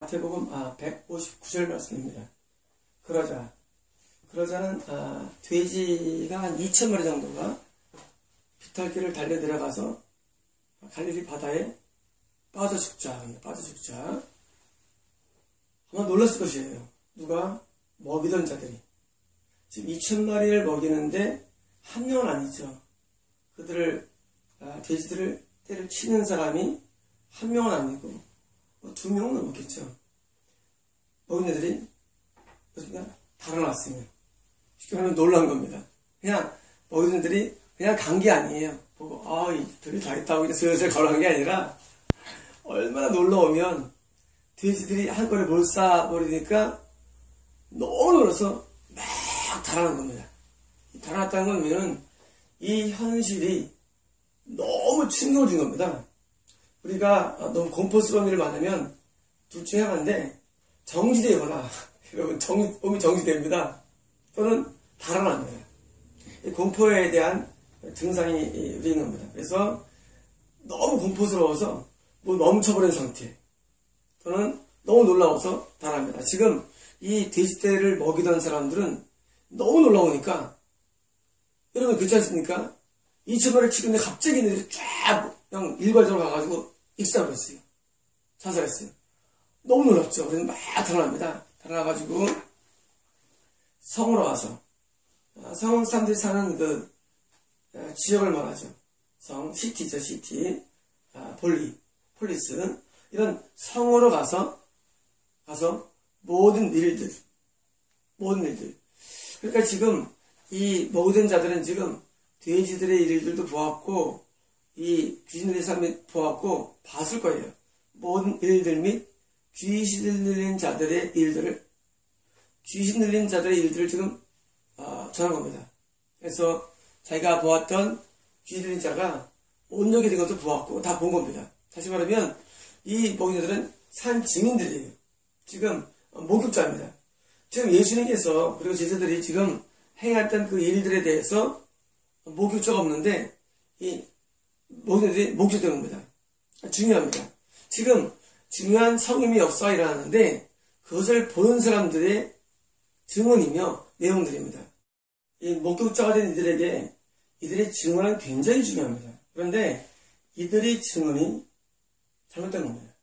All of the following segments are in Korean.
마태복음 159절 말씀입니다. 그러자는 돼지가 한 2,000마리 정도가 비탈길을 달려 내려가서 갈릴리 바다에 빠져 죽자. 아마 놀랐을 것이에요. 누가? 먹이던 자들이. 지금 2,000마리를 먹이는데 한 명은 아니죠. 그들을 돼지들을 때를 치는 사람이 한 명은 아니고 2명은 넘었겠죠. 먹은 애들이 달아났으면 쉽게 말하면 놀란 겁니다. 그냥 먹은 애들이 그냥 간 게 아니에요. 보고 이들이 다 있다고 이제 슬슬 걸어간 게 아니라 얼마나 놀라우면 돼지들이 한꺼번에 몰싸버리니까 너무 놀라서 막 달아난 겁니다. 달아났다는 건 뭐냐면 이 현실이 너무 충격을 준 겁니다. 우리가 너무 공포스러운 일을 만나면 둘 중에 하나인데 정지되거나 여러분 몸이 정지됩니다. 또는 달아납니다. 공포에 대한 증상이 우리인 겁니다. 그래서 너무 공포스러워서 멈춰버린 상태 또는 너무 놀라워서 달아납니다. 지금 이 돼지떼를 먹이던 사람들은 너무 놀라우니까 여러분 그렇지 않습니까? 2,000마리를 치는데 갑자기 얘네들이 쫙 그냥 일괄적으로 가가지고 익사버렸어요. 자살했어요. 너무 놀랍죠. 그래서 막 달아납니다. 달아나가지고 성으로 와서 성은 사람들이 사는 그 지역을 말하죠. 성, 시티죠. 시티, 폴리스 이런 성으로 가서 모든 일들 그러니까 지금 이 먹이던 자들은 지금 돼지들의 일들도 보았고 이 귀신 들린 사람이 보았고 봤을 거예요. 모든 일들 및 귀신 들린 자들의 일들을 지금 전한 겁니다. 그래서 자기가 보았던 귀신 들린 자가 온역이 된 것도 보았고 다 본 겁니다. 다시 말하면 이 먹이들은 산 증인들이에요. 지금 목격자입니다. 지금 예수님께서 그리고 제자들이 지금 행했던 그 일들에 대해서 목격자가 없는데 이 목격자들이 목격된 겁니다. 중요합니다. 지금 중요한 성임의 역사가 일어나는데 그것을 보는 사람들의 증언이며 내용들입니다. 이 목격자가 된 이들에게 이들의 증언은 굉장히 중요합니다. 그런데 이들의 증언이 잘못된 겁니다.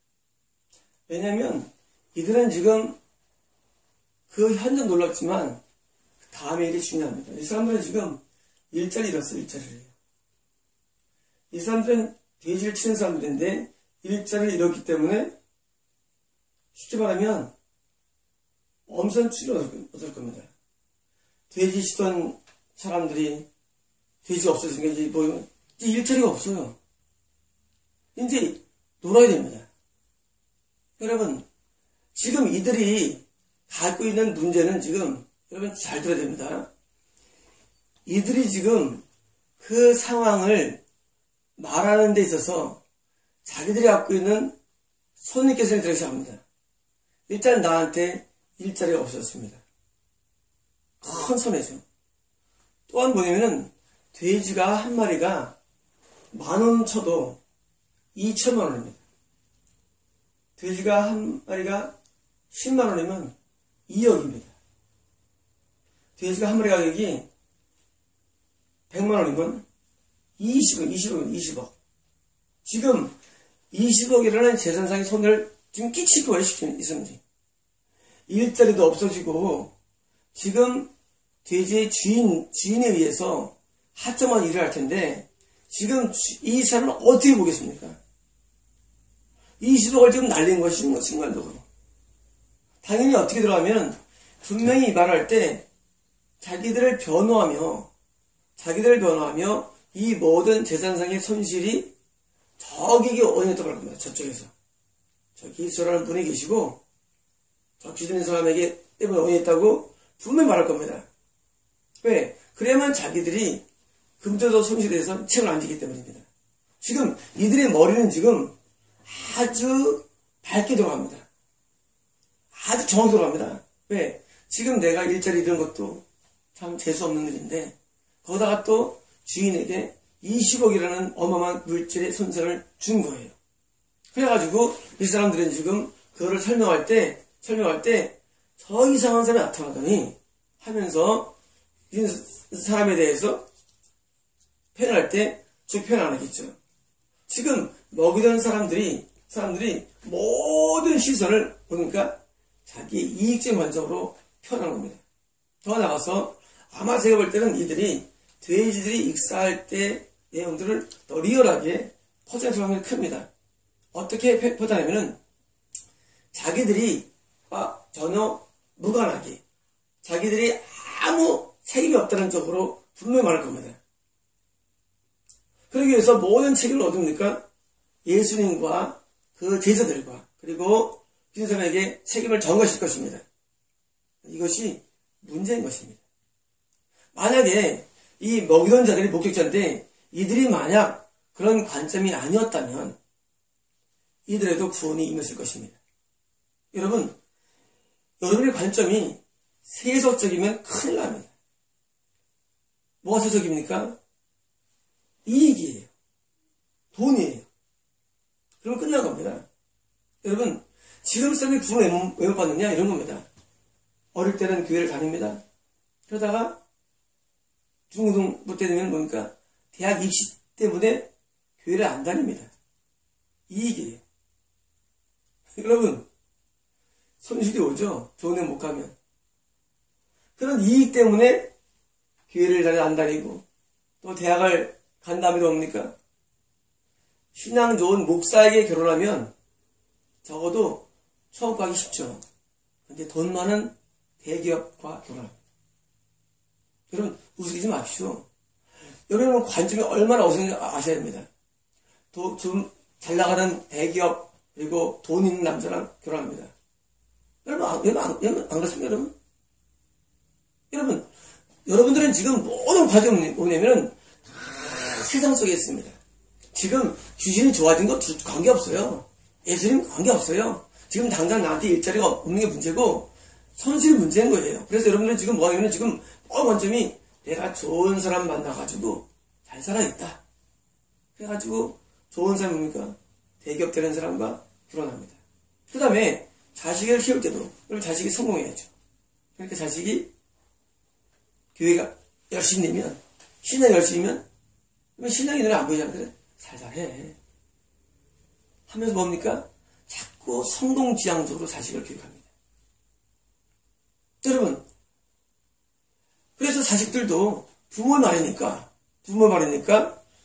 왜냐하면 이들은 지금 그 현장 놀랐지만 다음에 일이 중요합니다. 이 사람들은 지금 일자리 잃었어요. 일자리를. 이 사람들은 돼지를 치는 사람들인데 일자리를 잃었기 때문에 쉽게 말하면 엄청 충격을 얻을 겁니다. 돼지 치던 사람들이 돼지가 없어지니까 이제 일자리가 없어요. 이제 놀아야 됩니다. 여러분 지금 이들이 갖고 있는 문제는 지금 여러분 잘 들어야 됩니다. 이들이 지금 그 상황을 말하는 데 있어서 자기들이 갖고 있는 손익계산이 들어가기 시작합니다. 일단 나한테 일자리가 없었습니다. 큰 손해죠. 또한 뭐냐면은 돼지가 한 마리가 10,000원 쳐도 2,000만 원입니다. 돼지가 한 마리가 10만 원이면 2억입니다. 돼지가 한 마리 가격이 100만 원이면 20억. 지금 20억이라는 재산상의 손해를 지금 끼칠 거예요, 있었는지. 일자리도 없어지고, 지금 돼지의 주인에 의해서 하청한 일을 할 텐데, 지금 이 사람을 어떻게 보겠습니까? 20억을 지금 날린 것이 순간적으로. 당연히 어떻게 들어가면, 분명히 말할 때, 자기들을 변호하며, 이 모든 재산상의 손실이 저기에 원인했다고 할 겁니다. 저쪽에서. 저기 저라는 분이 계시고, 저 기준인 사람에게 때문에 원인했다고 분명히 말할 겁니다. 왜? 그래야만 자기들이 금전적 손실에 대해서 책을 안 지기 때문입니다. 지금 이들의 머리는 지금 아주 밝게 돌아갑니다. 아주 정확히 돌아갑니다. 왜? 지금 내가 일자리 잃은 것도 참 재수없는 일인데 거기다가 또 주인에게 20억이라는 어마어마한 물질의 손상을 준 거예요. 그래가지고 이 사람들은 지금 그 그거를 설명할 때 저 이상한 사람이 나타나더니 하면서 이런 사람에 대해서 표현할 때 저 표현 안 하겠죠. 지금 먹이던 사람들이 모든 시선을 보니까 자기 이익적 관점으로 표현한 겁니다. 더 나가서 아마 제가 볼 때는 이들이 돼지들이 익사할 때 내용들을 더 리얼하게 포장할 확률이 큽니다. 어떻게 포장하냐면은 자기들이 전혀 무관하게 자기들이 아무 책임이 없다는 쪽으로 분명히 말할 겁니다. 그러기 위해서 모든 책임을 얻습니까? 예수님과 그 제자들과 그리고 빈 사람에게 책임을 전가실 것입니다. 이것이 문제인 것입니다. 만약에 이 먹이던 자들이 목격자인데 이들이 만약 그런 관점이 아니었다면 이들에도 구원이 임했을 것입니다. 여러분의 관점이 세속적이면 큰일 납니다. 뭐가 세속입니까? 이익이에요. 돈이에요. 그러면 끝난 겁니다. 여러분, 지금 사람이 구원을 왜 못 받느냐? 이런 겁니다. 어릴 때는 교회를 다닙니다. 그러다가 중고등부 때 되면 뭡니까? 대학 입시 때문에 교회를 안 다닙니다. 이익이에요. 여러분, 손실이 오죠? 좋은 데 못 가면. 그런 이익 때문에 교회를 안 다니고 또 대학을 간 다음에 뭡니까? 신앙 좋은 목사에게 결혼하면 적어도 천국 가기 쉽죠. 근데 돈 많은 대기업과 결혼합니다. 여러분, 우습게 마십시오. 여러분 관점이 얼마나 어색한지 아셔야 됩니다. 좀 잘 나가는 대기업 그리고 돈 있는 남자랑 결혼합니다. 여러분 안 그렇습니까, 여러분? 여러분들은 지금 모든 과정이 뭐냐면은 세상 속에 있습니다. 지금 귀신이 좋아진 거 관계없어요. 예수님 관계없어요. 지금 당장 나한테 일자리가 없는 게 문제고 손실이 문제인 거예요. 그래서 여러분들은 지금 뭐 하냐면 지금 관점이 내가 좋은 사람 만나가지고 잘 살아있다. 그래가지고 좋은 사람이 뭡니까? 대기업 되는 사람과 결혼합니다. 그 다음에 자식을 키울 때도 여러분 자식이 성공해야죠. 그러니까 자식이 교회가 열심히 되면 신앙이 열심히면 신앙이 눈에 안 보이잖아요. 그래 살살해 하면서 뭡니까? 자꾸 성동지향적으로 자식을 교육합니다. 여러분, 그래서 자식들도 부모 말이니까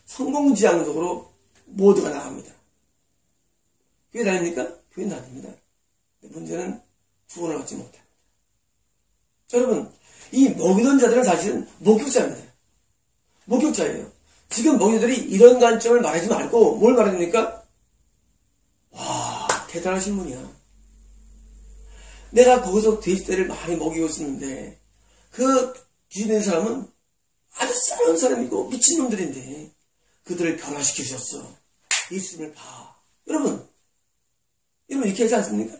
성공지향적으로 모두가 나갑니다. 교회 다닙니까? 교회는 다닙니다. 문제는 구원을 얻지 못합니다. 여러분, 이 먹이던 자들은 사실은 목격자입니다. 목격자예요. 지금 먹이들이 이런 관점을 말하지 말고 뭘 말합니까? 와, 대단하신 분이야. 내가 거기서 돼지떼를 많이 먹이고 있었는데 그 주인인 사람은 아주 싸운 사람이고 미친놈들인데 그들을 변화시키셨어. 예수님을 봐. 여러분 이렇게 하지 않습니까?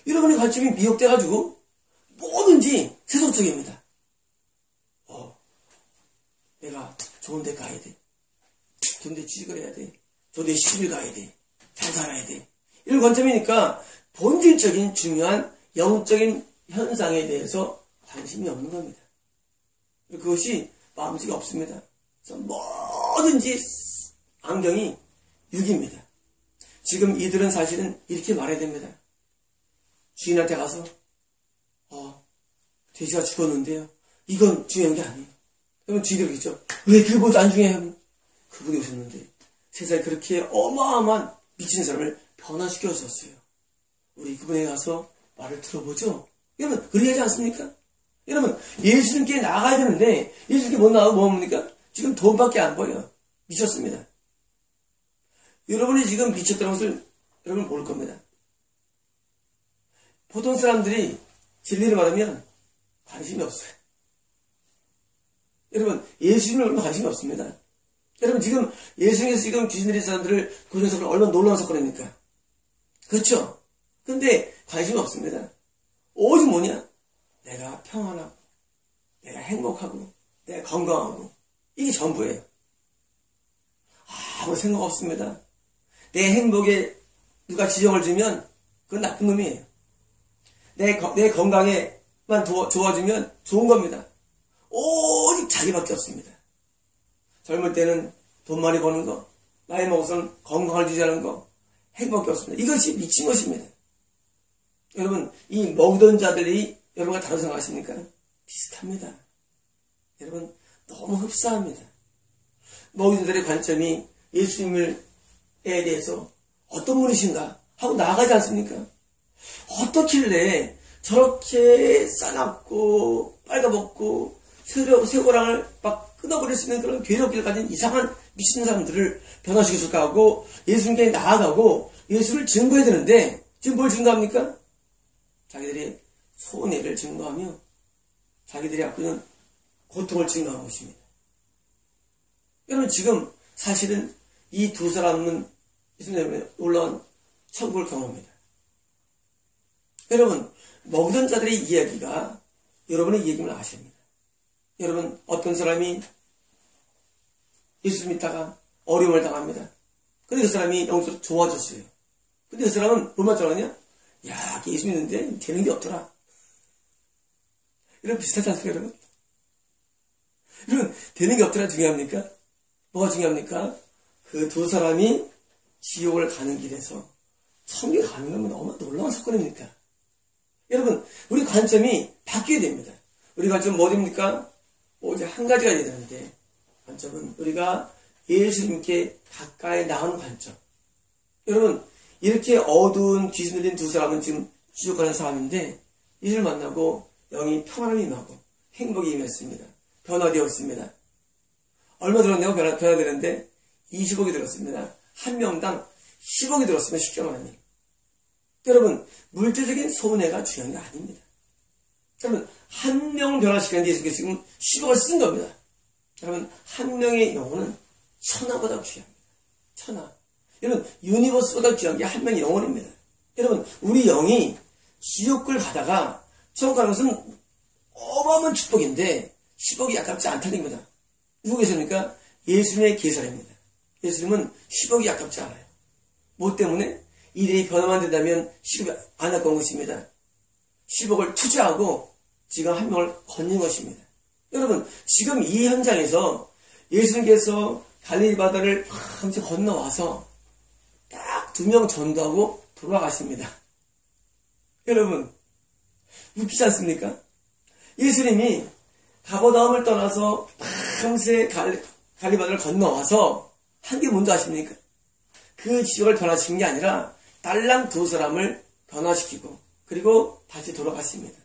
여러분의 관점이 미혹돼가지고 뭐든지 세속적입니다. 내가 좋은 데 가야 돼. 좋은 데 취직을 해야 돼. 좋은 데 시집을 가야 돼. 잘 살아야 돼. 이런 관점이니까 본질적인 중요한 영적인 현상에 대해서 관심이 없는 겁니다. 그것이 마음속에 없습니다. 그래서 뭐든지 안경이 6입니다. 지금 이들은 사실은 이렇게 말해야 됩니다. 주인한테 가서 돼지가 죽었는데요. 이건 중요한 게 아니에요. 그러면 주인이 그러겠죠. 왜 그것도 안 중요해요? 그분이 오셨는데 세상에 그렇게 어마어마한 미친 사람을 변화시켜줬어요. 우리 그분에 가서 말을 들어보죠. 여러분 그렇게 하지 않습니까? 여러분 예수님께 나가야 되는데 예수님께 못 나가고 뭐합니까? 지금 돈밖에 안 보여요. 미쳤습니다. 여러분이 지금 미쳤다는 것을 여러분 모를 겁니다. 보통 사람들이 진리를 말하면 관심이 없어요. 여러분 예수님을 얼마나 관심이 없습니다. 여러분 지금 예수님께서 지금 귀신 들린 사람들을 고정석을 얼마나 놀라운 사건입니까? 그렇죠? 근데 관심이 없습니다. 오직 뭐냐? 내가 평안하고 내가 행복하고 내가 건강하고 이게 전부예요. 아무 생각 없습니다. 내 행복에 누가 지정을 주면 그건 나쁜 놈이에요. 내 건강에만 좋아주면 좋은 겁니다. 오직 자기밖에 없습니다. 젊을 때는 돈 많이 버는 거, 나이 먹어서는 건강을 유지하는 거, 행복이 없습니다. 이것이 미친 것입니다. 여러분, 이 먹던 자들이 여러분과 다르다고 생각하십니까? 비슷합니다. 여러분, 너무 흡사합니다. 먹이던 자들의 관점이 예수님에 대해서 어떤 분이신가 하고 나아가지 않습니까? 어떻길래 저렇게 싸납고 빨가벗고 쇠고랑을 막 끊어버릴 수 있는 그런 괴력기를 가진 이상한 미친 사람들을 변화시켰을까 하고 예수님께 나아가고 예수를 증거해야 되는데 지금 뭘 증거합니까? 자기들의 손해를 증거하며 자기들이 갖고 있는 고통을 증거하는 것입니다. 여러분, 지금 사실은 이 두 사람은 예수님 때문에 놀라운 천국을 경험합니다. 여러분, 먹던 자들의 이야기가 여러분의 이야기를 아십니다. 여러분, 어떤 사람이 예수 믿다가 어려움을 당합니다. 근데 그 사람이 영적으로 좋아졌어요. 근데 그 사람은 뭐만 좋아하냐? 야, 예수 믿는데 되는 게 없더라. 이런 비슷하지 않습니까, 여러분? 여러분, 되는 게 없더라 중요합니까? 뭐가 중요합니까? 그 두 사람이 지옥을 가는 길에서 천국에 가는 건 너무 놀라운 사건입니까? 여러분, 우리 관점이 바뀌어야 됩니다. 우리 관점은 뭐입니까? 오직 한 가지가 돼야 되는데, 관점은 우리가 예수님께 가까이 나가는 관점. 여러분, 이렇게 어두운 귀신 들린 두 사람은 지금 지옥 가는 사람인데, 이를 만나고 영이 평안함이 임하고 행복이 임했습니다. 변화되었습니다. 얼마 들었냐고 변화되는데 20억이 들었습니다. 한 명당 10억이 들었으면 쉽게 말하면. 여러분, 물질적인 손해가 중요한 게 아닙니다. 여러분, 한 명 변화시키는데 예수께서 지금 10억을 쓴 겁니다. 여러분, 한 명의 영혼은 천하보다 귀합니다. 천하. 여러분, 유니버스보다 귀한 게 한 명의 영혼입니다. 여러분, 우리 영이 지옥을 가다가 천국 가는 것은 어마어마한 축복인데 10억이 아깝지 않다는 겁니다. 누구 계십니까? 예수님의 계산입니다. 예수님은 10억이 아깝지 않아요. 뭐 때문에? 일이 변화만 된다면 10억이 안 아까운 것입니다. 10억을 투자하고 지금 한 명을 건진 것입니다. 여러분, 지금 이 현장에서 예수님께서 갈릴리 바다를 밤새 건너와서 딱 2명 전도하고 돌아가십니다. 여러분, 웃기지 않습니까? 예수님이 가버나움을 떠나서 밤새 갈릴리 바다를 건너와서 한 게 뭔지 아십니까? 그 지역을 변화시킨 게 아니라 딸랑 두 사람을 변화시키고 그리고 다시 돌아갔습니다.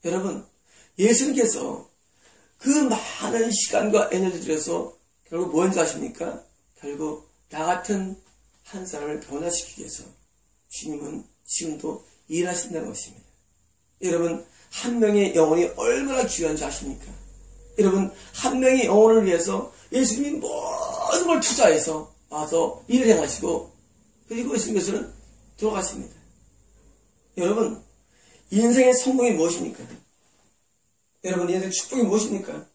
여러분, 예수님께서 그 많은 시간과 에너지를 들여서 결국 뭔지 아십니까? 결국 나 같은 한 사람을 변화시키기 위해서 주님은 지금도 일하신다는 것입니다. 여러분, 한 명의 영혼이 얼마나 귀한지 아십니까? 여러분, 한 명의 영혼을 위해서 예수님이 모든 걸 투자해서 와서 일을 행하시고 그리고 예수님께서는 돌아가십니다. 여러분, 인생의 성공이 무엇입니까? 여러분, 인생의 축복이 무엇입니까?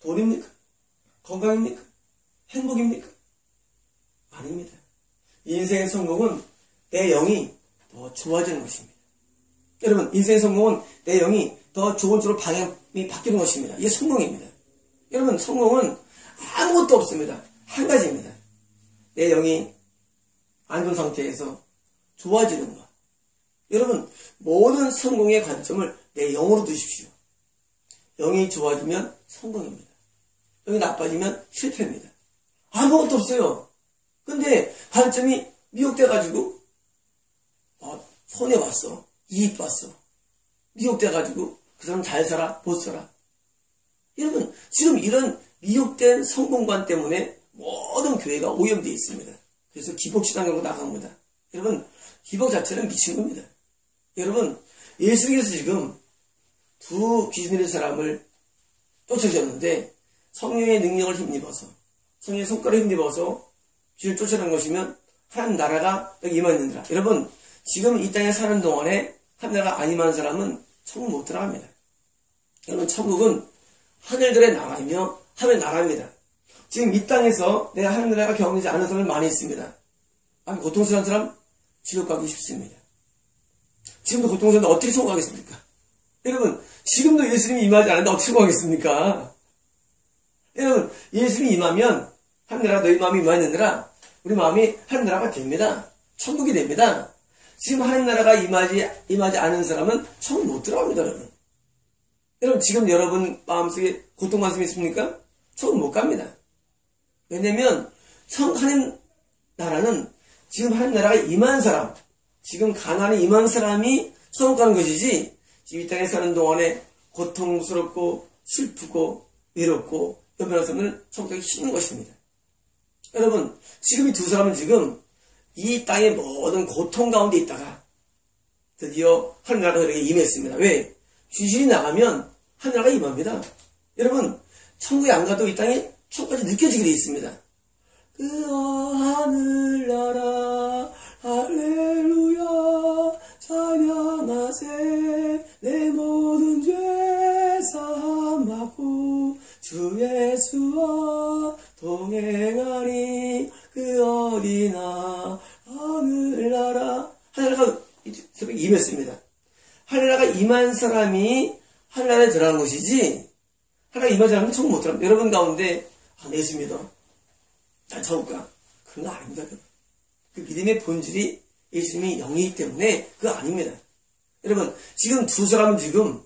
돈입니까? 건강입니까? 행복입니까? 아닙니다. 인생의 성공은 내 영이 더 좋아지는 것입니다. 여러분, 인생의 성공은 내 영이 더 좋은 쪽으로 방향이 바뀌는 것입니다. 이게 성공입니다. 여러분, 성공은 아무것도 없습니다. 한 가지입니다. 내 영이 안 좋은 상태에서 좋아지는 것. 여러분, 모든 성공의 관점을 내 영으로 두십시오. 영이 좋아지면 성공입니다. 영이 나빠지면 실패입니다. 아무것도 없어요. 근데 관점이 미혹돼가지고 손해봤어. 이익 봤어. 미혹돼가지고 그 사람 잘 살아, 못 살아. 여러분, 지금 이런 미혹된 성공관 때문에 모든 교회가 오염되어 있습니다. 그래서 기복신앙으로 나갑니다. 여러분, 기복 자체는 미친 겁니다. 여러분, 예수님께서 지금 두 귀신 들린 사람을 쫓아주셨는데 성령의 능력을 힘입어서 성령의 손가락을 힘입어서 귀신을 쫓아낸 것이면 하나님 나라가 여기 임하는지라. 여러분, 지금 이 땅에 사는 동안에 하나님나라가 안 임하는 사람은 천국 못 들어갑니다. 여러분, 천국은 하늘들의 나라이며 하늘의 나라입니다. 지금 이 땅에서 내가 하늘나라가 경험되지 않은 사람이 많이 있습니다. 고통스러운 사람 지옥 가기 쉽습니다. 지금도 고통스러운데 어떻게 천국 가겠습니까? 여러분, 지금도 예수님이 임하지 않는데 어떻게 천국 가겠습니까? 여러분, 예수님이 임하면 하늘나라가 너희 마음이 임하느니라 우리 마음이 하늘나라가 됩니다. 천국이 됩니다. 지금 하늘나라가 임하지 않은 사람은 천국 못 들어갑니다, 여러분. 여러분, 지금 여러분 마음속에 고통 말씀이 있습니까? 천국 못 갑니다. 왜냐면 하늘나라는 지금 하늘나라가 임한 사람, 지금 가난에 임한 사람이 천국 가는 것이지, 지금 이 땅에 사는 동안에 고통스럽고 슬프고 외롭고 연변한 사람은 천국 가기 힘든 것입니다. 여러분, 지금 이 두 사람은 지금 이 땅의 모든 고통 가운데 있다가 드디어 하늘나라가 그에게 임했습니다. 왜? 귀신이 나가면 하늘나라가 임합니다. 여러분, 천국에 안 가도 이 땅에 천국까지 느껴지게 되어 있습니다. 그 하늘나라 할렐루야 찬양하세 내 모든 죄 사함 받고 주 예수와 동행하니 그 어디나 하늘나라 새벽에 임했습니다. 하늘나라가 임한 사람이 하늘나라에 들어간 것이지 하늘나라에 임한 사람은 천국 못 들어갑니다. 여러분 가운데 예수 믿어 난 천국 가 그런 거 아닙니다. 그 믿음의 본질이 예수님이 영이기 때문에 그거 아닙니다. 여러분 지금 두 사람은 지금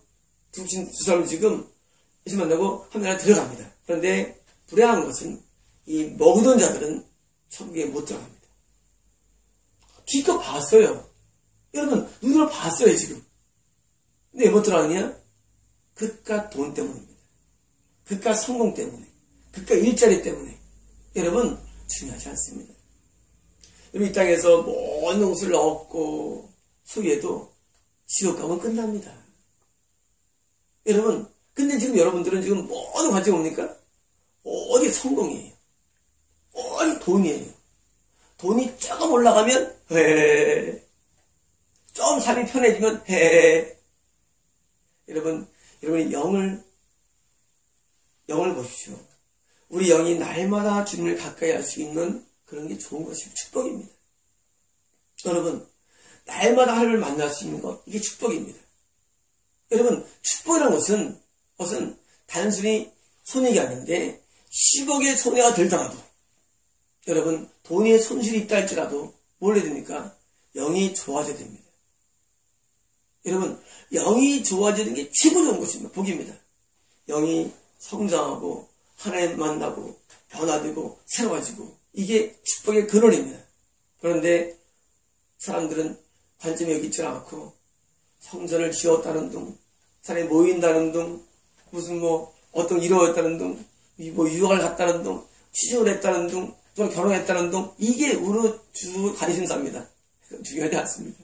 예수 만나고 하늘나라에 들어갑니다. 그런데 불행한 것은 이 먹던 자들은 천국에 못 들어갑니다. 기껏 봤어요. 여러분 눈으로 봤어요 지금. 근데 왜 못 들어가느냐? 그깟 돈 때문입니다. 그깟 성공 때문에, 그깟 일자리 때문에. 여러분 중요하지 않습니다. 여러분 이 땅에서 모든 것을 얻고 소유해도 지옥 가면 끝납니다. 여러분 근데 지금 여러분들은 지금 모든 관점이 뭡니까? 어디 성공이에요. 어디 돈이에요. 돈이 조금 올라가면 좀 삶이 편해지면 여러분이 영을 보십시오. 우리 영이 날마다 주님을 가까이 할 수 있는 그런 게 좋은 것이 축복입니다. 여러분 날마다 하나님을 만날 수 있는 것 이게 축복입니다. 여러분 축복이라는 것은 단순히 손해가 아닌데 10억의 손해가 들더라도 여러분 돈의 손실이 있다 할지라도 뭘 해야 됩니까? 영이 좋아져야 됩니다. 여러분 영이 좋아지는 게 최고 좋은 것입니다. 복입니다. 영이 성장하고 하나님 만나고 변화되고 새로워지고 이게 축복의 근원입니다. 그런데 사람들은 관점이 여기 있지 않고 성전을 지었다는 둥, 사람이 모인다는 둥, 무슨 어떤 이루어졌다는 둥, 유학을 갔다는 둥, 취직을 했다는 둥, 또 결혼했다는 둥, 이게 우리 주 관심사입니다. 중요하지 않습니다.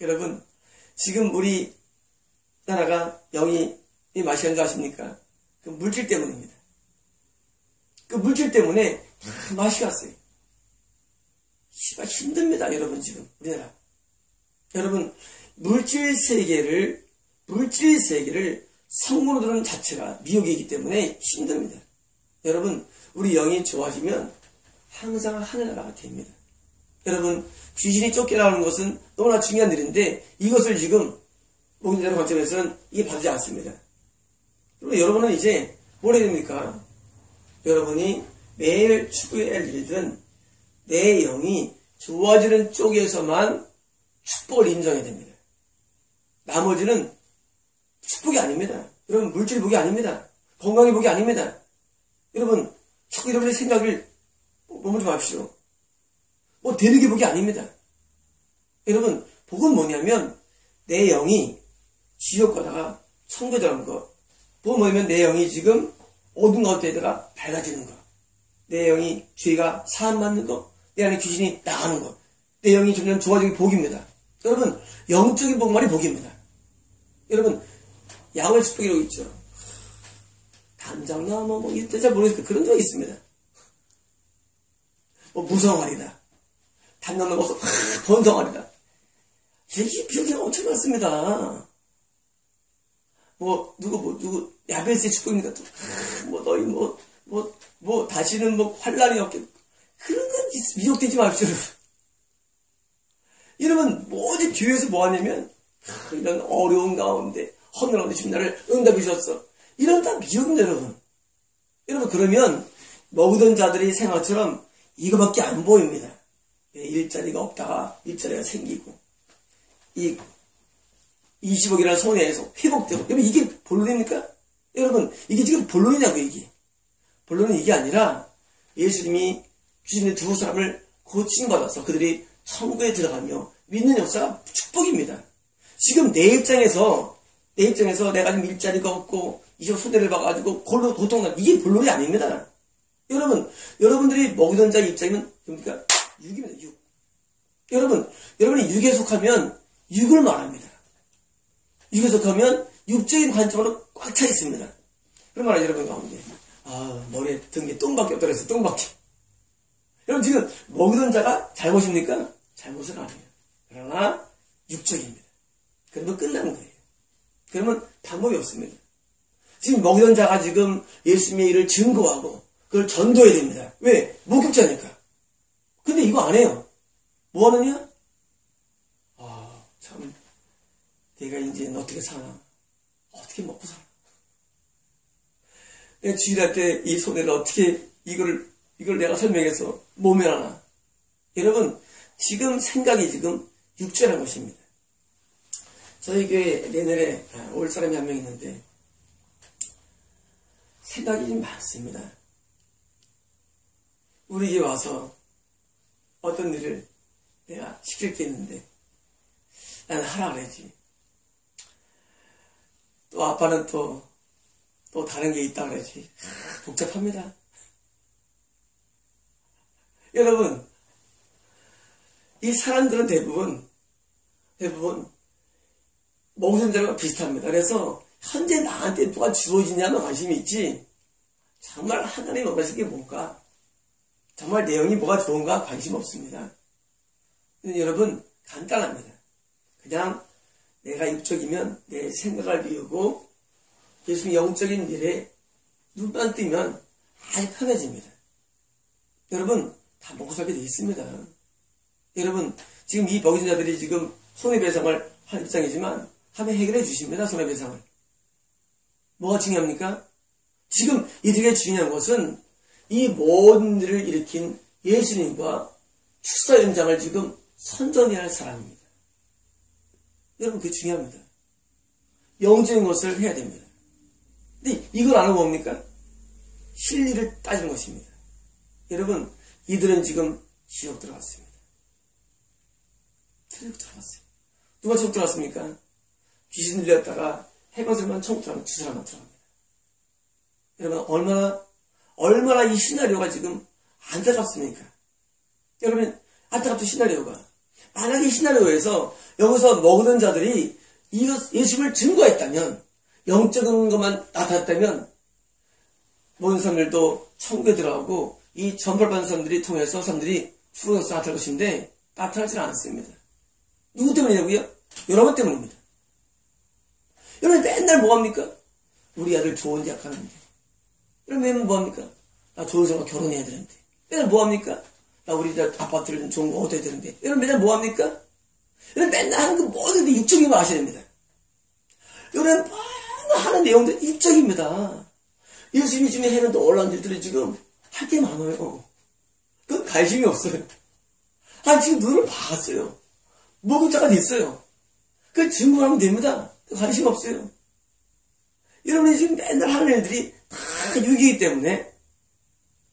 여러분, 지금 우리 나라가 영이 맛이 간 줄 아십니까? 그 물질 때문입니다. 그 물질 때문에 다 맛이 갔어요. 힘듭니다, 여러분, 지금, 우리나라. 여러분, 물질 세계를 성공으로 는 자체가 미혹이기 때문에 힘듭니다. 여러분, 우리 영이 좋아지면 항상 하늘나라가 됩니다. 여러분, 귀신이 쫓겨나오는 것은 너무나 중요한 일인데 이것을 지금 목인자의 관점에서는 이게 받지 않습니다. 그리고 여러분은 이제 뭘 해야 됩니까? 여러분이 매일 추구해야 할 일들은 내 영이 좋아지는 쪽에서만 축복을 인정해야 됩니다. 나머지는 축복이 아닙니다. 여러분 물질 복이 아닙니다. 건강의 복이 아닙니다. 여러분 자꾸 여러분의 생각을 머물지 마십시오. 되는 게 복이 아닙니다. 여러분 복은 뭐냐면 내 영이 지옥 가다가 천국에 들어가는 거. 복은 뭐냐면 내 영이 지금 어둠 가운데다가 밝아지는 거. 내 영이 죄가 사함받는 거. 내 안에 귀신이 나가는 거. 내 영이 점점 좋아지는 게 복입니다. 여러분 영적인 복만이 복입니다. 여러분 양을 축복이라고 있죠. 담장나무 이럴 때 잘 모르겠어요. 그런 적이 있습니다. 무성활이다. 담장 먹어서 번성활이다. 이게 비용이 엄청 많습니다. 누구 야베스의 축복입니까? 너희 다시는 환란이 없게 그런 건 미혹되지 마십시오. 여러분, 뭐지 교회에서 뭐 하냐면, 이런 어려운 가운데, 헌날 가운데 주님 나를 응답해 주셨어. 이런 다 미혹입니다, 여러분. 여러분, 그러면, 먹으던 자들이 생각처럼 이거밖에 안 보입니다. 일자리가 없다가 일자리가 생기고, 이 20억이라는 손해에서 회복되고. 여러분, 이게 본론입니까? 여러분, 이게 지금 본론이냐고, 이게. 본론은 이게 아니라, 예수님이 주신의 두 사람을 고침받아서 그들이 천국에 들어가며 믿는 역사가 축복입니다. 지금 내 입장에서 내가 지금 일자리가 없고, 이제 손해를 봐가지고, 골로 고통난, 이게 본론이 아닙니다. 여러분들이 먹이던 자의 입장이면, 뭡니까? 육입니다, 육. 여러분이 육에 속하면, 육을 말합니다. 육에 속하면, 육적인 관점으로 꽉 차 있습니다. 그런 말은 여러분 가운데, 머리에 등에 똥밖에 없다 그랬어, 똥밖에. 여러분, 지금, 먹이던 자가 잘못입니까? 잘못은 아니에요. 그러나, 육적입니다. 그러면 끝나는 거예요. 그러면 방법이 없습니다. 지금 먹이던 자가 지금 예수님의 일을 증거하고 그걸 전도해야 됩니다. 왜? 목격자니까. 근데 이거 안 해요. 뭐 하느냐? 참, 내가 이제 어떻게 사나? 어떻게 먹고 살아? 내가 주일할 때 이 손해를 어떻게 이걸 내가 설명해서 모면하나? 여러분, 지금 생각이 지금 육체라는 것입니다. 저희 교회 내년에 올 사람이 한 명 있는데 생각이 좀 많습니다. 우리 집에 와서 어떤 일을 내가 시킬 게 있는데 나는 하라 그러지. 또 아빠는 또 다른 게 있다 그러지. 복잡합니다. 여러분, 이 사람들은 대부분 먹는 자랑 비슷합니다. 그래서 현재 나한테 뭐가 주어지냐면 관심이 있지, 정말 하나님 원하시는 게 뭔가, 정말 내용이 뭐가 좋은가 관심 없습니다. 근데 여러분, 간단합니다. 그냥 내가 육적이면 내 생각을 비우고 예수님 영적인 일에 눈만 뜨면 아주 편해집니다. 여러분, 다 먹고 살게 돼 있습니다. 여러분, 지금 이 먹이는 자들이 지금 손해배상을 할 입장이지만 하면 해결해 주십니다. 손해배상을. 뭐가 중요합니까? 지금 이들에게 중요한 것은 이 모든 일을 일으킨 예수님과 축사 현장을 지금 선전해야 할 사람입니다. 여러분, 그게 중요합니다. 영적인 것을 해야 됩니다. 근데 이걸 안 하고 뭡니까? 실리를 따지는 것입니다. 여러분, 이들은 지금 지옥 들어갔습니다. 지옥 들어갔어요. 누가 지옥 들어갔습니까? 귀신 들렸다가 해방설만 천국 들어가면 두 사람만 들어갑니다. 여러분, 얼마나 이 시나리오가 지금 안타깝습니까? 여러분, 안타깝죠, 시나리오가. 만약에 이 시나리오에서 여기서 먹는 자들이 예수님을 증거했다면, 영적인 것만 나타났다면, 모든 사람들도 천국에 들어가고, 이 전파받은 사람들이 통해서 사람들이 죽어서 나타날 것인데, 나타나지 않았습니다. 누구 때문이냐고요? 여러분 때문입니다. 여러분 맨날 뭐합니까? 우리 아들 좋은 대학 가는데. 여러분 맨날 뭐합니까? 나 좋은 사람과 결혼해야 되는데. 맨날 뭐합니까? 나 우리 아파트를 좀 좋은 거 얻어야 되는데. 여러분 맨날 뭐합니까? 여러분 맨날 하는 거 뭐든지 육적인 거 아셔야 됩니다. 여러분 맨날 하는 내용들 육적입니다. 예수님이 지금 해는 놀라운 일들이 지금 할 게 많아요. 그건 관심이 없어요. 지금 눈을 봤어요. 목격자가 됐어요. 그 증거하면 됩니다. 관심 없어요. 여러분이 지금 맨날 하는 일들이 다 육이기 때문에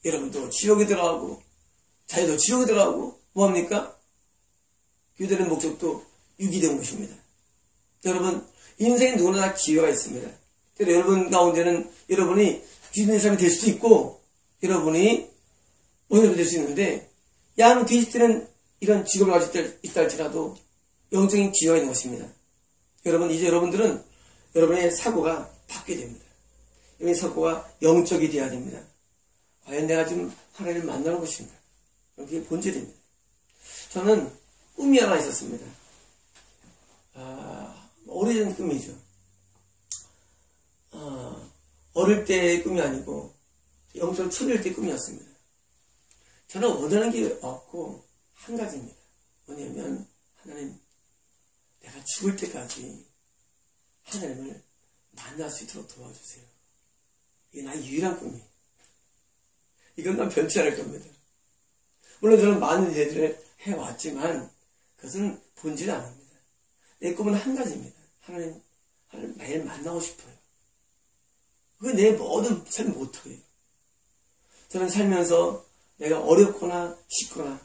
여러분도 지옥에 들어가고 자기도 지옥에 들어가고 뭐합니까? 교회되는 목적도 육이 되는 것입니다. 여러분, 인생에 누구나 다 기회가 있습니다. 여러분 가운데는 여러분이 귀신의 사람이 될 수도 있고 여러분이 오늘도 될 수 있는데 야는 뒤질 때는 이런 직업을 가질 때 있다 할지라도 영적인 기회가 있는 것입니다. 여러분, 이제 여러분들은 여러분의 사고가 바뀌게 됩니다. 여러분의 사고가 영적이 되어야 됩니다. 과연 내가 지금 하나님을 만나는 것인가? 그게 본질입니다. 저는 꿈이 하나 있었습니다. 오래전 꿈이죠. 어릴 때의 꿈이 아니고 영적 초리일 때 꿈이었습니다. 저는 원하는 게 없고 한 가지입니다. 뭐냐면 하나님, 내가 죽을 때까지 하나님을 만날 수 있도록 도와주세요. 이게 나의 유일한 꿈이에요. 이건 난 변치 않을 겁니다. 물론 저는 많은 일들을 해왔지만 그것은 본질이 아닙니다. 내 꿈은 한 가지입니다. 하나님 매일 만나고 싶어요. 그게 내 모든 삶의 모토예요. 저는 살면서 내가 어렵거나 쉽거나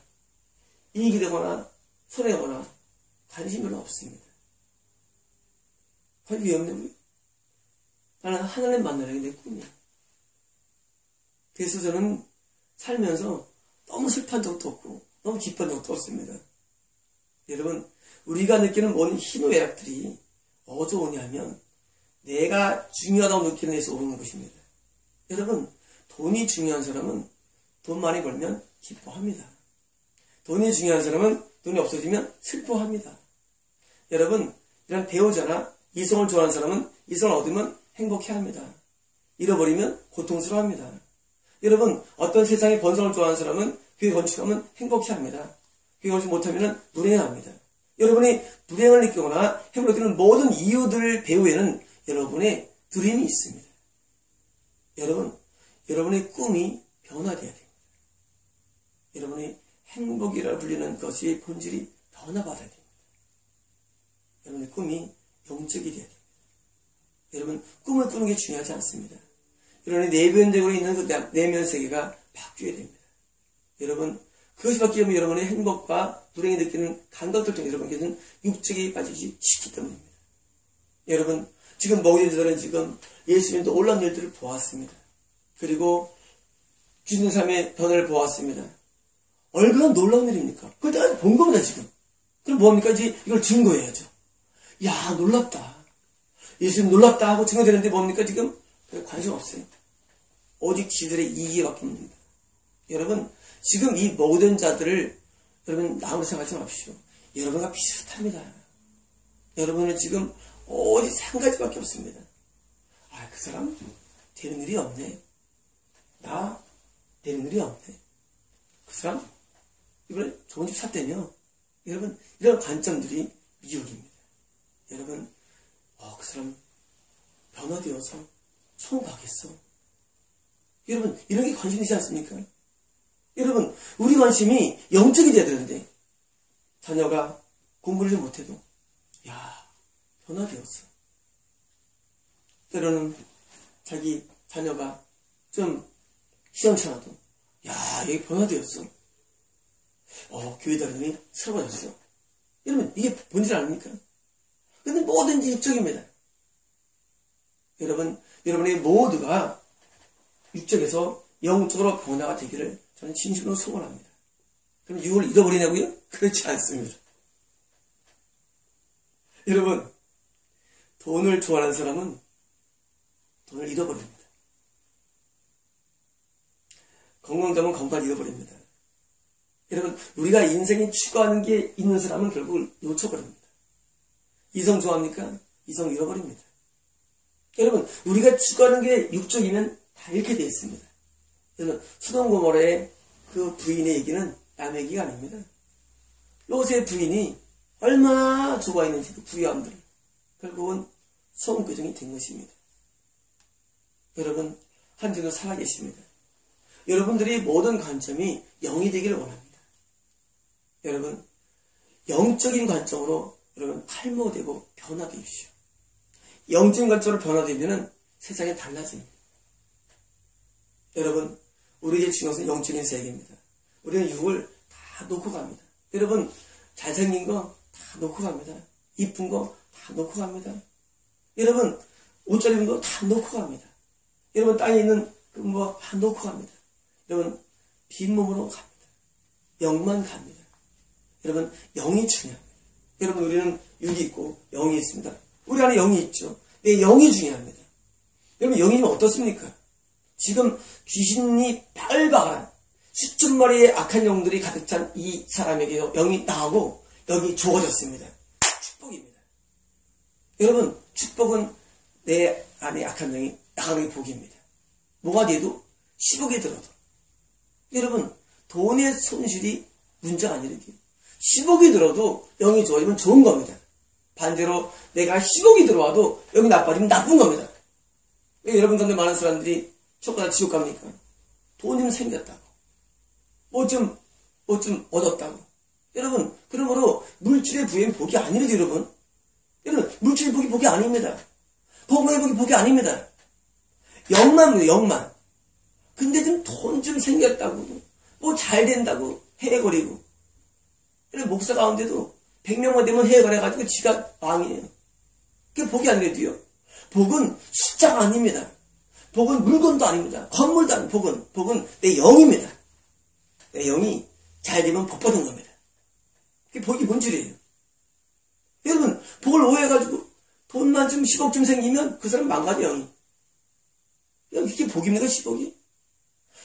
이익이 되거나 손해거나 관심이 별로 없습니다. 관심이 없는 나는 하나님 만나는 게 내 꿈이에요. 그래서 저는 살면서 너무 슬픈 적도 없고 너무 기쁜 적도 없습니다. 여러분, 우리가 느끼는 모든 희노애락들이 어디서 오냐면 내가 중요하다고 느끼는 데서 오는 것입니다. 여러분, 돈이 중요한 사람은 돈 많이 벌면 기뻐합니다. 돈이 중요한 사람은 돈이 없어지면 슬퍼합니다. 여러분, 이런 배우자나 이성을 좋아하는 사람은 이성을 얻으면 행복해합니다. 잃어버리면 고통스러워합니다. 여러분, 어떤 세상의 번성을 좋아하는 사람은 교회 건축하면 행복해합니다. 교회 건축 못하면 불행합니다. 여러분이 불행을 느끼거나 행복을 느끼는 모든 이유들 배후에는 여러분의 두려움이 있습니다. 여러분의 꿈이 변화되어야 됩니다. 여러분의 행복이라 불리는 것이 본질이 변화받아야 됩니다. 여러분의 꿈이 영적이 되어야 됩니다. 여러분, 꿈을 꾸는 게 중요하지 않습니다. 여러분의 내면적으로 있는 그 내면 세계가 바뀌어야 됩니다. 여러분, 그것이 바뀌면 여러분의 행복과 불행이 느끼는 감각들 통해 여러분께서는 육적이 빠지기 쉽기 때문입니다. 여러분, 지금 목회자들은 지금 예수님도 놀라운 일들을 보았습니다. 그리고 주신 삶의 변화를 보았습니다. 얼마나 놀라운 일입니까? 그걸 내가 본 겁니다, 지금. 그럼 뭐합니까? 이제 이걸 증거해야죠. 야, 놀랍다. 예수님 놀랍다 하고 증거되는데 뭡니까, 지금? 관심 없어요. 오직 지들의 이익밖에 없습니다. 여러분, 지금 이 모든 자들을 여러분 나무로 생각하지 마십시오. 여러분과 비슷합니다. 여러분은 지금 오직 한 가지밖에 없습니다. 아, 그 사람 되는 일이 없네. 나 되는 일이 없네. 그 사람 이번에 좋은 집 샀다며. 여러분, 이런 관점들이 미혹입니다. 여러분, 그 사람 변화되어서 처음 가겠어. 여러분, 이런 게 관심이지 않습니까? 여러분, 우리 관심이 영적이 돼야 되는데 자녀가 공부를 좀 못해도 야, 변화되었어. 때로는 자기 자녀가 좀 시험치라도 야, 여기 변화되었어. 교회 다니니 새로워졌어. 여러분, 이게 본질 아닙니까? 근데 뭐든지 육적입니다. 여러분의 모두가 육적에서 영적으로 변화가 되기를 저는 진심으로 소원합니다. 그럼 육을 잃어버리냐고요? 그렇지 않습니다. 여러분, 돈을 좋아하는 사람은 돈을 잃어버립니다. 건강 잡으면 건강을 잃어버립니다. 여러분, 우리가 인생에 추구하는 게 있는 사람은 결국 놓쳐버립니다. 이성 좋아합니까? 이성 잃어버립니다. 여러분, 우리가 추구하는 게 육적이면 다 잃게 되어 있습니다. 여러분, 소돔 고모라의 그 부인의 얘기는 남의 얘기가 아닙니다. 롯의 부인이 얼마나 좋아했는지 그 부유함들을 결국은 소음교정이 된 것입니다. 여러분, 한정도 살아계십니다. 여러분들이 모든 관점이 영이 되기를 원합니다. 여러분, 영적인 관점으로 여러분 탈모되고 변화되십시오. 영적인 관점으로 변화되면 세상이 달라집니다. 여러분, 우리에게 중요한 것은 영적인 세계입니다. 우리는 육을 다 놓고 갑니다. 여러분, 잘생긴 거 다 놓고 갑니다. 이쁜 거 다 놓고 갑니다. 여러분, 옷 잘 입은 거 다 놓고 갑니다. 여러분, 땅에 있는 뭐 다 놓고 갑니다. 여러분, 빈몸으로 갑니다. 영만 갑니다. 여러분, 영이 중요합니다. 여러분, 우리는 육이 있고 영이 있습니다. 우리 안에 영이 있죠. 내 영이 중요합니다. 여러분, 영이면 어떻습니까? 지금 귀신이 바글바글한 수천 마리의 악한 영들이 가득 찬 이 사람에게 영이 나오고 영이 주어졌습니다. 축복입니다. 여러분, 축복은 내 안에 악한 영이 나가는 게 복입니다. 뭐가 돼도 10억이 들어도. 여러분, 돈의 손실이 문제가 아니라요. 10억이 들어도 영이 좋아지면 좋은 겁니다. 반대로 내가 10억이 들어와도 영이 나빠지면 나쁜 겁니다. 왜 여러분 가운데 많은 사람들이 천국이나 지옥 갑니까? 돈 좀 생겼다고. 뭐 좀 얻었다고. 여러분, 그러므로 물질의 부여는 복이 아니래요, 여러분. 여러분, 물질의 복이 아닙니다. 건강의 복이 아닙니다. 영만입니다, 영만. 근데 좀 돈 좀 생겼다고, 뭐 잘 된다고 해거리고. 여러분, 목사 가운데도 100명만 되면 해거래가지고 지가 왕이에요. 그게 복이 아니래도요. 복은 숫자가 아닙니다. 복은 물건도 아닙니다. 건물도 아닙니다. 복은 내 영입니다. 내 영이 잘 되면 복 받은 겁니다. 그게 복이 뭔 줄이에요. 여러분, 복을 오해해가지고 돈만 좀 10억 좀 생기면 그 사람 망가져, 영이. 이게 복입니까, 10억이?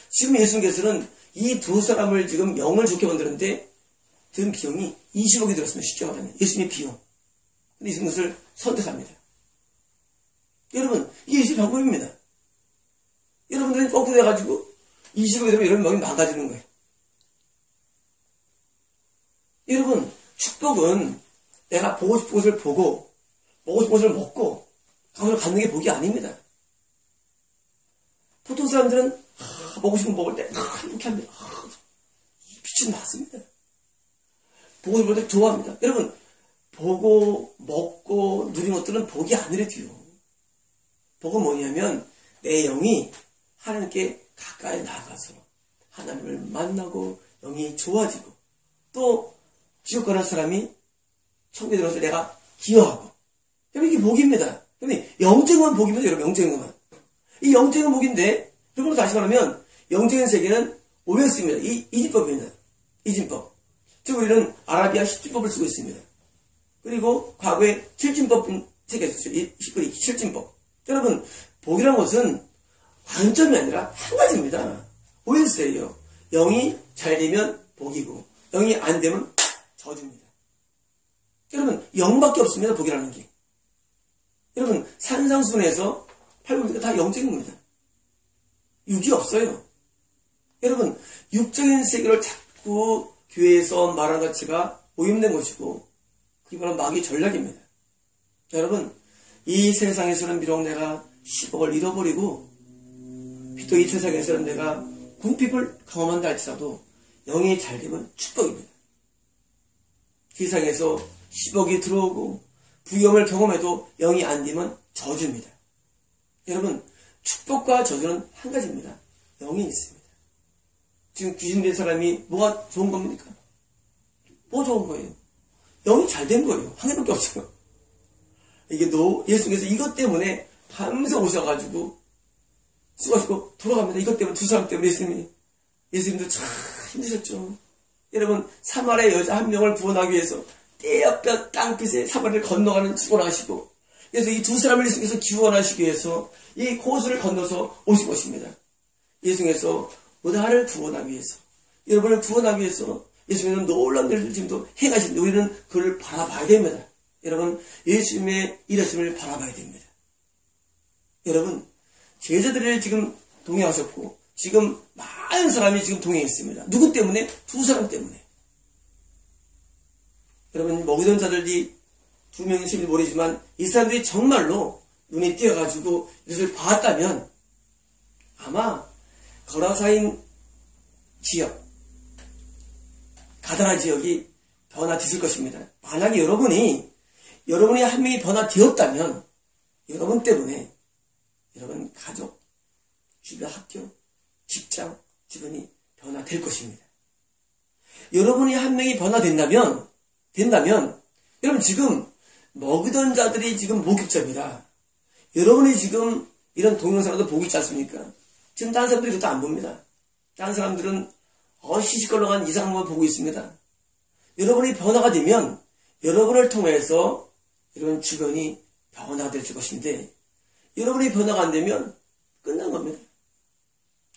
지금 예수님께서는 이 두 사람을 지금 영을 좋게 만드는데 든 비용이 20억이 들었으면 쉽게 말하면 예수님의 비용. 근데 예수님 것을 선택합니다. 여러분, 이게 예수의 방법입니다. 여러분들은 거꾸로 해가지고 20억이 되면 여러분 영이 망가지는 거예요. 여러분, 축복은 내가 보고 싶은 것을 보고 먹고 싶은 것을 먹고 그것을 갖는 게 복이 아닙니다. 보통 사람들은 먹고 싶은 거 먹을 때 이렇게 합니다. 미친 맞습니다. 보고 싶은 것들 좋아합니다. 여러분, 보고 먹고 누린 것들은 복이 아니래도요. 복은 뭐냐면 내 영이 하나님께 가까이 나가서 하나님을 만나고 영이 좋아지고 또 지옥 가는 사람이 천국에 들어서 내가 기여하고. 여러분, 이게 복입니다. 여러분, 영적인 복입니다. 여러분, 영적인 것만. 이 영적인 복인데, 여러분, 다시 말하면 영적인 세계는 오메스입니다. 이진법입니다. 이진법. 즉 우리는 아라비아 10진법을 쓰고 있습니다. 그리고 과거에 7진법 세계가 있었죠. 7진법. 여러분, 복이라는 것은 관점이 아니라 한 가지입니다. 오메스예요. 영이 잘 되면 복이고 영이 안 되면 저주입니다. 여러분, 영밖에 없습니다. 복이라는 게. 여러분, 산상순에서 팔복이가 다 영적인 겁니다. 육이 없어요. 여러분, 육적인 세계를 자꾸 교회에서 말하는 가치가 오염된 것이고 그게 바로 마귀의 전략입니다. 여러분, 이 세상에서는 비록 내가 10억을 잃어버리고 또 이 세상에서는 내가 궁핍을 경험한다 할지라도 영이 잘 되면 축복입니다. 세상에서 10억이 들어오고 부귀영을 경험해도 영이 안 되면 저주입니다. 여러분, 축복과 저주는 한 가지입니다. 영이 있습니다. 지금 귀신된 사람이 뭐가 좋은 겁니까? 뭐 좋은 거예요? 영이 잘 된 거예요. 한 개밖에 없어요. 이게 예수님께서 이것 때문에 밤새 오셔가지고 수고하시고 돌아갑니다. 이것 때문에 두 사람 때문에 예수님도 참 힘드셨죠. 여러분, 사마리아 여자 한 명을 구원하기 위해서 떼어뼈 땅빛에 사마리아를 건너가는 축원을 하시고 그래서 이 두 사람을 예수님께서 기원하시기 위해서 이 고수를 건너서 오신 것입니다. 예수님께서 나를 구원하기 위해서 여러분을 구원하기 위해서 예수님은 놀라운 일을 지금도 행하시는데 우리는 그를 바라봐야 됩니다. 여러분, 예수님의 일하심을 바라봐야 됩니다. 여러분, 제자들을 지금 동행하셨고 지금 많은 사람이 지금 동행했습니다. 누구 때문에? 두 사람 때문에. 여러분, 먹이던 자들이 두 명이 있을지 모르지만 이 사람들이 정말로 눈에 띄어가지고 이것을 봤다면 아마 거라사인 지역, 가다나 지역이 변화됐을 것입니다. 만약에 여러분이 한 명이 변화되었다면 여러분 때문에 여러분 가족, 주변 학교, 직장, 주변이 변화될 것입니다. 여러분이 한 명이 변화된다면 여러분 지금 먹이던 자들이 지금 목격자입니다. 여러분이 지금 이런 동영상도 보고 있지 않습니까? 지금 다른 사람들이 그것도 안 봅니다. 다른 사람들은 시시껄렁한 이상한 걸 보고 있습니다. 여러분이 변화가 되면 여러분을 통해서 여러분 주변이 변화가 될 것인데 여러분이 변화가 안 되면 끝난 겁니다.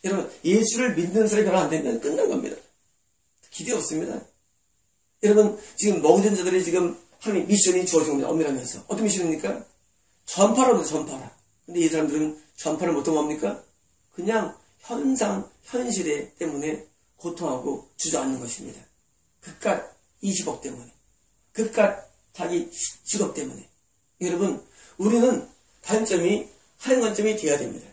여러분, 예수를 믿는 사람이 변화 안 되면 끝난 겁니다. 기대 없습니다. 여러분, 지금 먹이던 자들이 지금 하나님 미션이 주어진 겁니다. 엄밀하면서. 어떤 미션입니까? 전파랍니다. 전파라. 근데 이 사람들은 전파를 못한 겁니까? 그냥 현실에 때문에 고통하고 주저앉는 것입니다. 그깟 20억 때문에, 그깟 자기 직업 때문에. 여러분, 우리는 관점이 한 관점이 되어야 됩니다.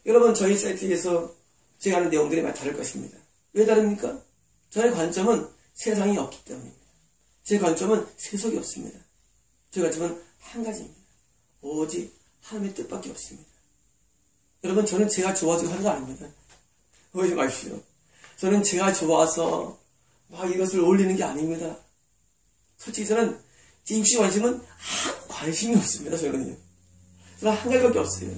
여러분, 저희 사이트에서 제가 하는 내용들이 많이 다를 것입니다. 왜 다릅니까? 저의 관점은 세상이 없기 때문입니다. 제 관점은 세속이 없습니다. 제 관점은 한 가지입니다. 오직 하나님의 뜻밖에 없습니다. 여러분, 저는 제가 좋아지고 하는 거 아닙니다. 오해지 마십시오. 저는 제가 좋아서 막 이것을 올리는 게 아닙니다. 솔직히 저는 제 육신 관심은 아무 관심이 없습니다. 저는 한 가지밖에 없어요.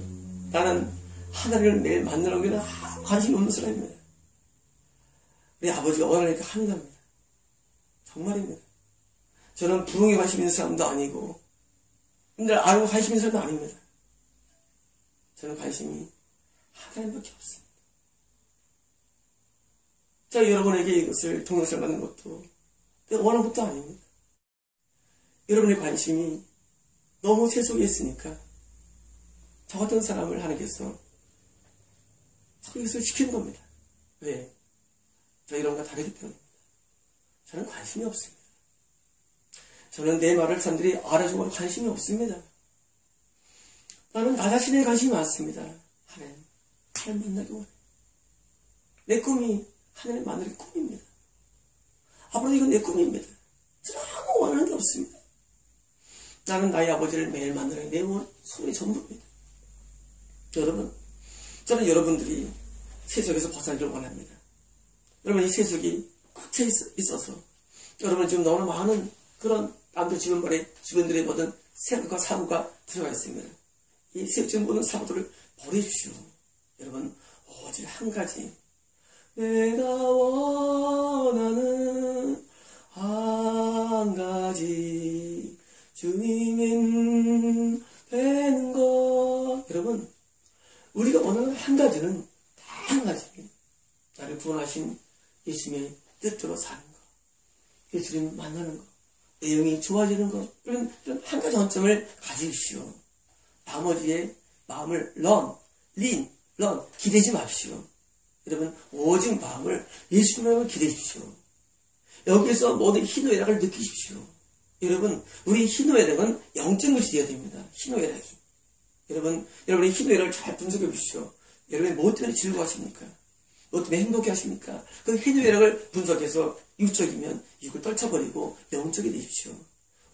나는 하나님을 매일 만나는 게 아무 관심이 없는 사람입니다. 우리 아버지가 원하니까 하는 겁니다. 정말입니다. 저는 부흥에 관심 있는 사람도 아니고 근데 알고 관심 있는 사람도 아닙니다. 저는 관심이 하나님밖에 없습니다. 자, 여러분에게 이것을 동영상 받는 것도 내가 원하는 것도 아닙니다. 여러분의 관심이 너무 세속에 있으니까 저 같은 사람을 하나님께서 자꾸 이것을 시키는 겁니다. 왜? 저 이런과 다르기 때문입니다. 저는 관심이 없습니다. 저는 내 말을 사람들이 알아주고 관심이 없습니다. 나는 나 자신에 관심이 많습니다. 하나님 만나기 원해. 내 꿈이 하나님 만나기 꿈입니다. 앞으로 이건 내 꿈입니다. 저는 아무 원하는 게 없습니다. 나는 나의 아버지를 매일 만나는 내 소원이 전부입니다. 여러분, 저는 여러분들이 세속에서 벗어나기를 원합니다. 여러분, 이 세속이 꽉 차 있어서 여러분 지금 너무나 많은 그런 남들 주변들의 모든 생각과 사고가 들어가 있습니다. 이 세속적인 모든 사고들을 버리십시오. 여러분, 오직 한 가지, 내가 원하는 한 가지, 주님은 되는 것. 여러분, 우리가 원하는 한 가지는 다 한 가지, 나를 구원하신 예수님의 뜻대로 사는 것, 예수님 만나는 것, 내용이 좋아지는 것, 이런 한 가지 관점을 가지십시오. 나머지에 마음을 기대지 마십시오. 여러분, 오직 마음을 예수님을 기대십시오. 여기서 모든 희노애락을 느끼십시오. 여러분, 우리 희노애락은 영적인 것이 되어야 됩니다. 희노애락이. 여러분의 희노애락을 잘 분석해 보십시오. 여러분이 뭐 때문에 즐거워하십니까? 뭐 때문에 행복해 하십니까? 그 희노애락을 분석해서 육적이면 육을 떨쳐버리고 영적이 되십시오.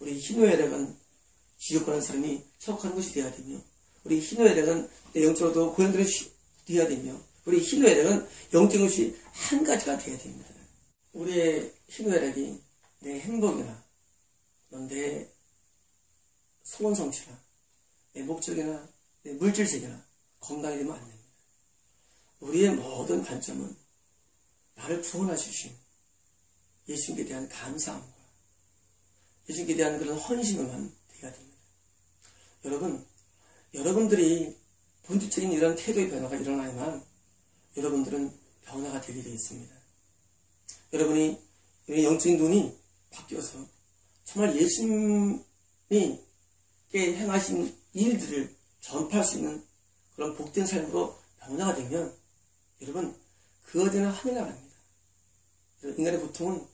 우리 희노애락은 지옥 가는 사람이 속하는 것이 되어야 되며, 우리 희노애락은 영적으로도 고향들이 되어야 되며, 우리 희노애락은 영적인 것이 한 가지가 되어야 됩니다. 우리의 희노애락이 내 행복이나 내 소원 성취나 내 목적이나 내 물질색이나 건강이 되면 안 됩니다. 우리의 모든 관점은 나를 구원하시신 예수님께 대한 감사함과 예수님께 대한 그런 헌신으로만 되어야 됩니다. 여러분들이 본질적인 이런 태도의 변화가 일어나야만 여러분들은 변화가 되게 되어 있습니다. 여러분이 영적인 눈이 바뀌어서 정말 예수님이 행하신 일들을 전파할 수 있는 그런 복된 삶으로 변화가 되면 여러분, 그 어디나 하늘 나갑니다. 인간의 고통은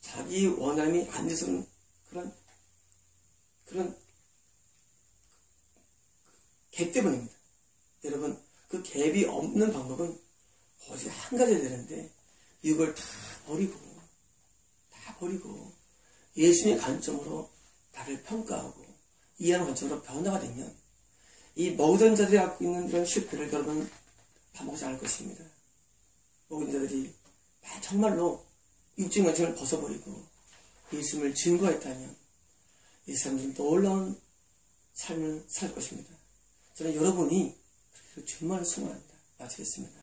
자기 원함이 안 돼서는 그런 갭 때문입니다. 여러분, 그 갭이 없는 방법은 오직 한 가지 되는데, 이걸 다 버리고 예수님의 관점으로 나를 평가하고 이해하는 관점으로 변화가 되면 이 모든 자들이 갖고 있는 그런 실패를 여러분 반복하지 않을 것입니다. 모든 자들이 정말로 육적인 관점을 벗어버리고 예수님을 증거했다면 이 사람들은 놀라운 삶을 살 것입니다. 저는 여러분이 정말 소원합니다. 마치겠습니다.